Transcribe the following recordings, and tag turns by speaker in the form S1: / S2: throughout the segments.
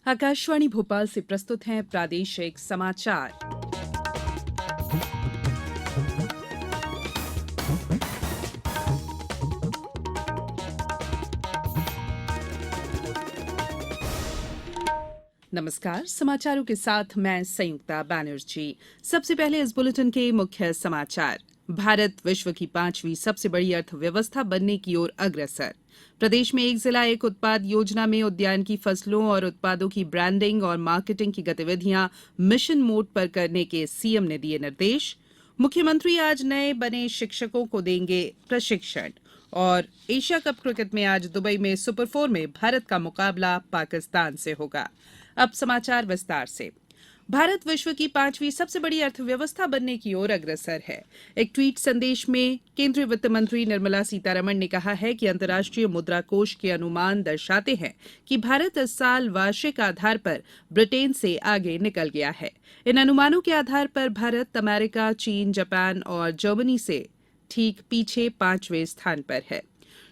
S1: आकाशवाणी भोपाल से प्रस्तुत हैं प्रादेशिक समाचार। नमस्कार, समाचारों के साथ मैं संयुक्ता बैनर्जी। सबसे पहले इस बुलेटिन के मुख्य समाचार। भारत विश्व की 5वीं सबसे बड़ी अर्थव्यवस्था बनने की ओर अग्रसर। प्रदेश में एक जिला एक उत्पाद योजना में उद्यान की फसलों और उत्पादों की ब्रांडिंग और मार्केटिंग की गतिविधियां मिशन मोड पर करने के सीएम ने दिए निर्देश। मुख्यमंत्री आज नए बने शिक्षकों को देंगे प्रशिक्षण। और एशिया कप क्रिकेट में आज दुबई में सुपर 4 में भारत का मुकाबला पाकिस्तान से होगा। अब समाचार विस्तार से। भारत विश्व की 5वीं सबसे बड़ी अर्थव्यवस्था बनने की ओर अग्रसर है। एक ट्वीट संदेश में केंद्रीय वित्त मंत्री निर्मला सीतारमण ने कहा है कि अंतर्राष्ट्रीय मुद्रा कोष के अनुमान दर्शाते हैं कि भारत इस साल वार्षिक आधार पर ब्रिटेन से आगे निकल गया है। इन अनुमानों के आधार पर भारत अमेरिका, चीन, जापान और जर्मनी से ठीक पीछे 5वें स्थान पर है।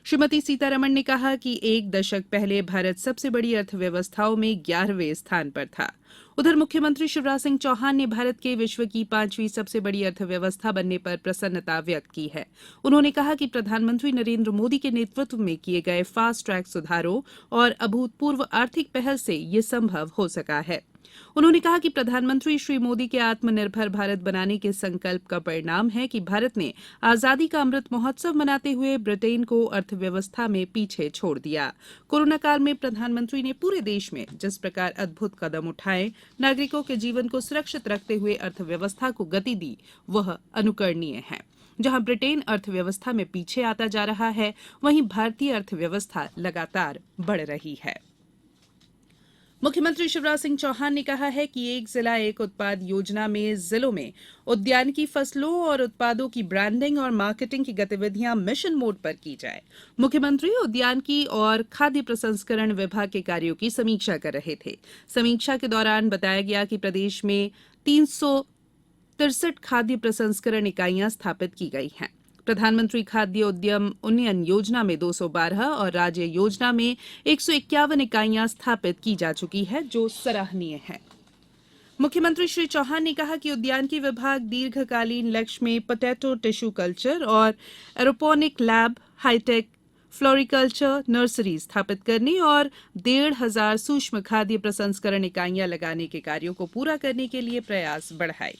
S1: श्रीमती सीतारमण ने कहा कि एक दशक पहले भारत सबसे बड़ी अर्थव्यवस्थाओं में 11वें स्थान पर था। उधर मुख्यमंत्री शिवराज सिंह चौहान ने भारत के विश्व की 5वीं सबसे बड़ी अर्थव्यवस्था बनने पर प्रसन्नता व्यक्त की है। उन्होंने कहा कि प्रधानमंत्री नरेंद्र मोदी के नेतृत्व में किए गए फास्ट ट्रैक सुधारों और अभूतपूर्व आर्थिक पहल से ये संभव हो सका है। उन्होंने कहा कि प्रधानमंत्री श्री मोदी के आत्मनिर्भर भारत बनाने के संकल्प का परिणाम है कि भारत ने आजादी का अमृत महोत्सव मनाते हुए ब्रिटेन को अर्थव्यवस्था में पीछे छोड़ दिया। कोरोना काल में प्रधानमंत्री ने पूरे देश में जिस प्रकार अद्भुत कदम उठाए, नागरिकों के जीवन को सुरक्षित रखते हुए अर्थव्यवस्था को गति दी, वह अनुकरणीय है। जहां ब्रिटेन अर्थव्यवस्था में पीछे आता जा रहा है, वहीं भारतीय अर्थव्यवस्था लगातार बढ़ रही है। मुख्यमंत्री शिवराज सिंह चौहान ने कहा है कि एक जिला एक उत्पाद योजना में जिलों में उद्यानिकी फसलों और उत्पादों की ब्रांडिंग और मार्केटिंग की गतिविधियां मिशन मोड पर की जाए। मुख्यमंत्री उद्यानिकी और खाद्य प्रसंस्करण विभाग के कार्यों की समीक्षा कर रहे थे। समीक्षा के दौरान बताया गया कि प्रदेश में 363 खाद्य प्रसंस्करण इकाइयां स्थापित की गई हैं। प्रधानमंत्री खाद्य उद्यम उन्नयन योजना में 212 और राज्य योजना में 151 इकाइयां स्थापित की जा चुकी है, जो सराहनीय है। मुख्यमंत्री श्री चौहान ने कहा कि उद्यानिकी विभाग दीर्घकालीन लक्ष्य में पोटैटो टिश्यू कल्चर और aeroponic lab, hi tech floriculture nursery स्थापित करने और 1,500 सूक्ष्म खाद्य प्रसंस्करण इकाइयां लगाने के कार्यों को पूरा करने के लिए प्रयास बढ़ाए।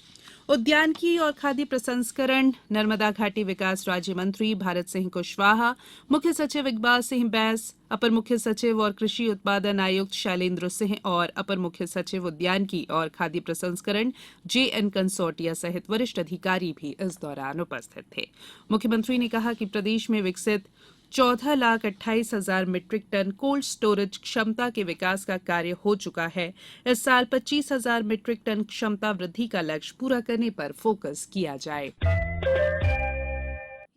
S1: उद्यानिकी और खाद्य प्रसंस्करण नर्मदा घाटी विकास राज्य मंत्री भारत सिंह कुशवाहा, मुख्य सचिव इकबाल सिंह बैस, अपर मुख्य सचिव और कृषि उत्पादन आयुक्त शैलेंद्र सिंह और अपर मुख्य सचिव उद्यानिकी और खाद्य प्रसंस्करण JN कंसोर्टिया सहित वरिष्ठ अधिकारी भी इस दौरान उपस्थित थे। मुख्यमंत्री ने कहा कि प्रदेश में विकसित 14,28,000 मीट्रिक टन कोल्ड स्टोरेज क्षमता के विकास का कार्य हो चुका है। इस साल 25,000 मीट्रिक टन क्षमता वृद्धि का लक्ष्य पूरा करने पर फोकस किया जाए।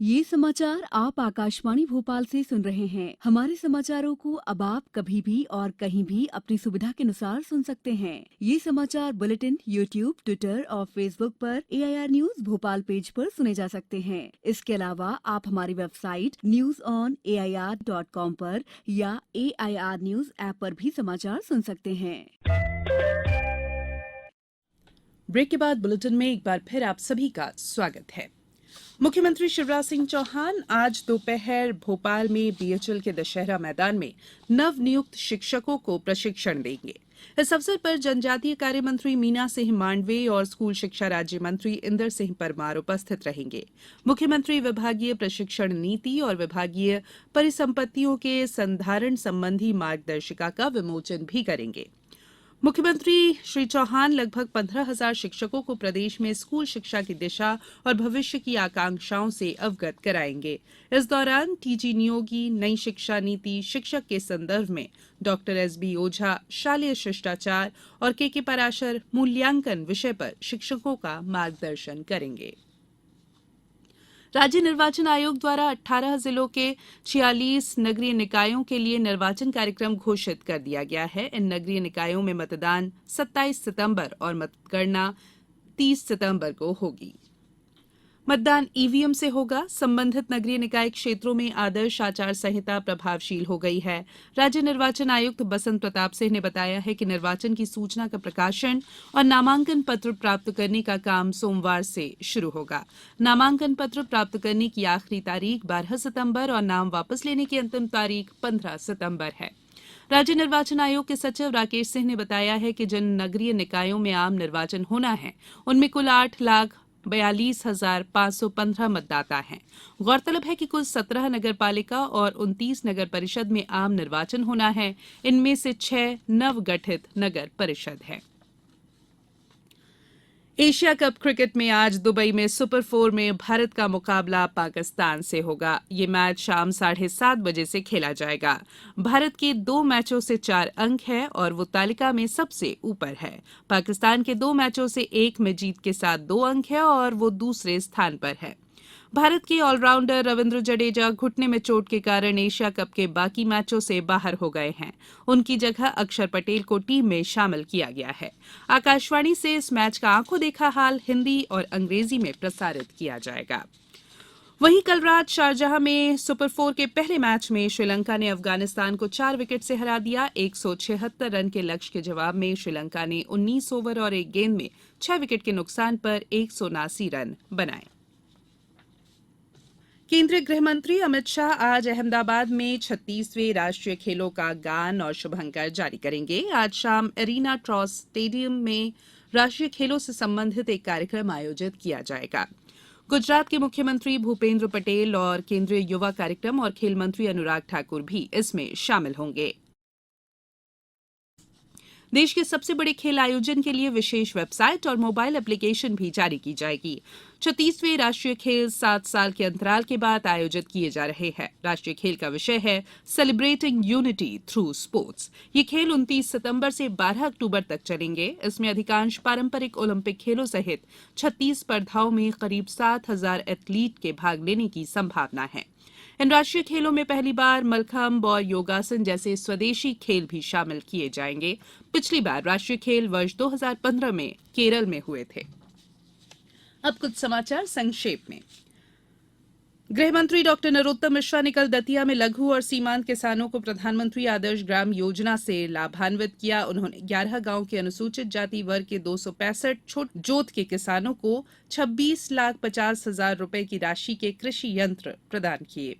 S2: ये समाचार आप आकाशवाणी भोपाल से सुन रहे हैं। हमारे समाचारों को अब आप कभी भी और कहीं भी अपनी सुविधा के अनुसार सुन सकते हैं। ये समाचार बुलेटिन YouTube, ट्विटर और फेसबुक पर AIR न्यूज भोपाल पेज पर सुने जा सकते हैं। इसके अलावा आप हमारी वेबसाइट newsonair.com पर या AIR न्यूज ऐप पर भी समाचार सुन सकते हैं।
S1: ब्रेक के बाद बुलेटिन में एक बार फिर आप सभी का स्वागत है। मुख्यमंत्री शिवराज सिंह चौहान आज दोपहर भोपाल में BHL के दशहरा मैदान में नवनियुक्त शिक्षकों को प्रशिक्षण देंगे। इस अवसर पर जनजातीय कार्य मंत्री मीना सिंह मांडवे और स्कूल शिक्षा राज्य मंत्री इंदर सिंह परमार उपस्थित रहेंगे। मुख्यमंत्री विभागीय प्रशिक्षण नीति और विभागीय परिसंपत्तियों के संधारण संबंधी मार्गदर्शिका का विमोचन भी करेंगे। मुख्यमंत्री श्री चौहान लगभग 15,000 शिक्षकों को प्रदेश में स्कूल शिक्षा की दिशा और भविष्य की आकांक्षाओं से अवगत कराएंगे। इस दौरान TG नियोगी, नई शिक्षा नीति, शिक्षक के संदर्भ में डॉक्टर SB ओझा, शालेय शिष्टाचार और KK पराशर मूल्यांकन विषय पर शिक्षकों का मार्गदर्शन करेंगे। राज्य निर्वाचन आयोग द्वारा 18 जिलों के 46 नगरीय निकायों के लिए निर्वाचन कार्यक्रम घोषित कर दिया गया है। इन नगरीय निकायों में मतदान 27 सितंबर और मतगणना 30 सितंबर को होगी। मतदान ईवीएम से होगा। संबंधित नगरीय निकाय क्षेत्रों में आदर्श आचार संहिता प्रभावशील हो गई है। राज्य निर्वाचन आयुक्त बसंत प्रताप सिंह ने बताया है कि निर्वाचन की सूचना का प्रकाशन और नामांकन पत्र प्राप्त करने का काम सोमवार से शुरू होगा। नामांकन पत्र प्राप्त करने की आखिरी तारीख 12 सितंबर और नाम वापस लेने की अंतिम तारीख 15 सितंबर है। राज्य निर्वाचन आयोग के सचिव राकेश सिंह ने बताया है कि जिन नगरीय निकायों में आम निर्वाचन होना है उनमें कुल 8,42,515 मतदाता हैं। गौरतलब है कि कुल 17 नगर पालिका और 29 नगर परिषद में आम निर्वाचन होना है। इनमें से 6 नवगठित नगर परिषद हैं। एशिया कप क्रिकेट में आज दुबई में सुपर 4 में भारत का मुकाबला पाकिस्तान से होगा। ये मैच शाम 7:30 बजे से खेला जाएगा। भारत के 2 मैचों से 4 अंक है और वो तालिका में सबसे ऊपर है। पाकिस्तान के 2 मैचों से 1 में जीत के साथ 2 अंक है और वो दूसरे स्थान पर है। भारत के ऑलराउंडर रविंद्र जडेजा घुटने में चोट के कारण एशिया कप के बाकी मैचों से बाहर हो गए हैं। उनकी जगह अक्षर पटेल को टीम में शामिल किया गया है। आकाशवाणी से इस मैच का आंखों देखा हाल हिंदी और अंग्रेजी में प्रसारित किया जाएगा। वहीं कल रात शारजाह में सुपर 4 के पहले मैच में श्रीलंका ने अफगानिस्तान को 4 विकेट से हरा दिया। 176 रन के लक्ष्य के जवाब में श्रीलंका ने 19 ओवर और 1 गेंद में 6 विकेट के नुकसान पर 179 रन बनाए। केंद्रीय गृह मंत्री अमित शाह आज अहमदाबाद में 36वें राष्ट्रीय खेलों का गान और शुभंकर जारी करेंगे। आज शाम एरीना ट्रॉस स्टेडियम में राष्ट्रीय खेलों से संबंधित एक कार्यक्रम आयोजित किया जाएगा। गुजरात के मुख्यमंत्री भूपेंद्र पटेल और केंद्रीय युवा कार्यक्रम और खेल मंत्री अनुराग ठाकुर भी इसमें शामिल होंगे। देश के सबसे बड़े खेल आयोजन के लिए विशेष वेबसाइट और मोबाइल एप्लीकेशन भी जारी की जाएगी। 36वें राष्ट्रीय खेल 7 साल के अंतराल के बाद आयोजित किए जा रहे हैं। राष्ट्रीय खेल का विषय है सेलिब्रेटिंग यूनिटी थ्रू स्पोर्ट्स। ये खेल 29 सितंबर से 12 अक्टूबर तक चलेंगे। इसमें अधिकांश पारंपरिक ओलंपिक खेलों सहित 36 स्पर्धाओं में करीब 7,000 एथलीट के भाग लेने की संभावना है। इन राष्ट्रीय खेलों में पहली बार मलखंब और योगासन जैसे स्वदेशी खेल भी शामिल किए जाएंगे। पिछली बार राष्ट्रीय खेल वर्ष 2015 में केरल में हुए थे। अब कुछ समाचार संक्षेप में। गृह मंत्री डॉक्टर नरोत्तम मिश्रा ने कल दतिया में लघु और सीमांत किसानों को प्रधानमंत्री आदर्श ग्राम योजना से लाभान्वित किया। उन्होंने 11 गांव के अनुसूचित जाति वर्ग के 265 छोट जोत के किसानों को 26,50,000 रुपए की राशि के कृषि यंत्र प्रदान किए।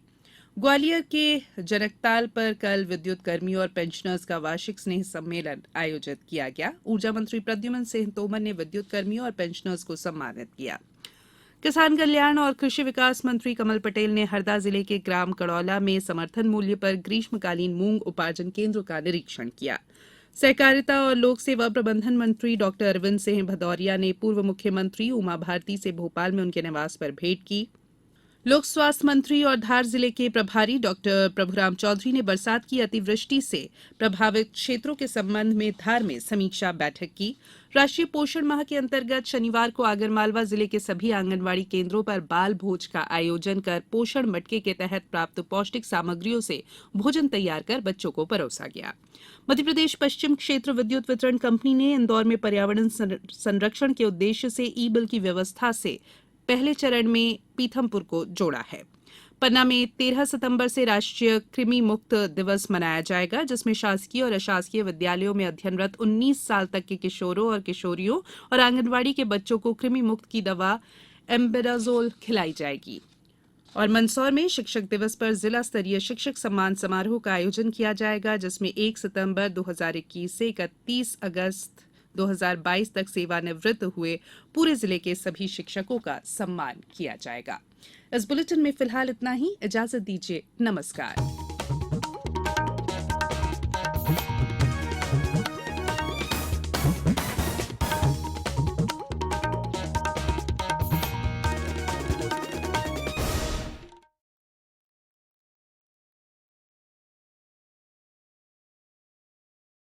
S1: ग्वालियर के जनकताल पर कल विद्युत कर्मियों और पेंशनर्स का वार्षिक स्नेह सम्मेलन आयोजित किया गया। ऊर्जा मंत्री प्रद्युमन सिंह तोमर ने विद्युत कर्मियों और पेंशनर्स को सम्मानित किया। किसान कल्याण और कृषि विकास मंत्री कमल पटेल ने हरदा जिले के ग्राम कड़ौला में समर्थन मूल्य पर ग्रीष्मकालीन मूंग उपार्जन केंद्र का निरीक्षण किया। सहकारिता और लोक सेवा प्रबंधन मंत्री डॉक्टर अरविंद सिंह भदौरिया ने पूर्व मुख्यमंत्री उमा भारती से भोपाल में उनके निवास पर भेंट की। लोक स्वास्थ्य मंत्री और धार जिले के प्रभारी डॉक्टर प्रभुराम चौधरी ने बरसात की अतिवृष्टि से प्रभावित क्षेत्रों के संबंध में धार में समीक्षा बैठक की। राष्ट्रीय पोषण माह के अंतर्गत शनिवार को आगरमालवा जिले के सभी आंगनवाड़ी केंद्रों पर बाल भोज का आयोजन कर पोषण मटके के तहत प्राप्त पौष्टिक सामग्रियों से भोजन तैयार कर बच्चों को परोसा गया। मध्यप्रदेश पश्चिम क्षेत्र विद्युत वितरण कंपनी ने इंदौर में पर्यावरण संरक्षण के उद्देश्य से ई बिल की व्यवस्था से पहले चरण में पीथमपुर को जोड़ा है। पन्ना में 13 सितंबर से राष्ट्रीय कृमि मुक्त दिवस मनाया जाएगा, जिसमें शासकीय और अशासकीय विद्यालयों में अध्ययनरत 19 साल तक के किशोरों और किशोरियों और आंगनवाड़ी के बच्चों को कृमि मुक्त की दवा एम्बेडाजोल खिलाई जाएगी। और मंदसौर में शिक्षक दिवस पर जिला स्तरीय शिक्षक सम्मान समारोह का आयोजन किया जाएगा, जिसमें 1 सितंबर 2021 से 31 अगस्त 2022 तक सेवानिवृत्त हुए पूरे जिले के सभी शिक्षकों का सम्मान किया जाएगा। इस बुलेटिन में फिलहाल इतना ही। इजाजत दीजिए। नमस्कार।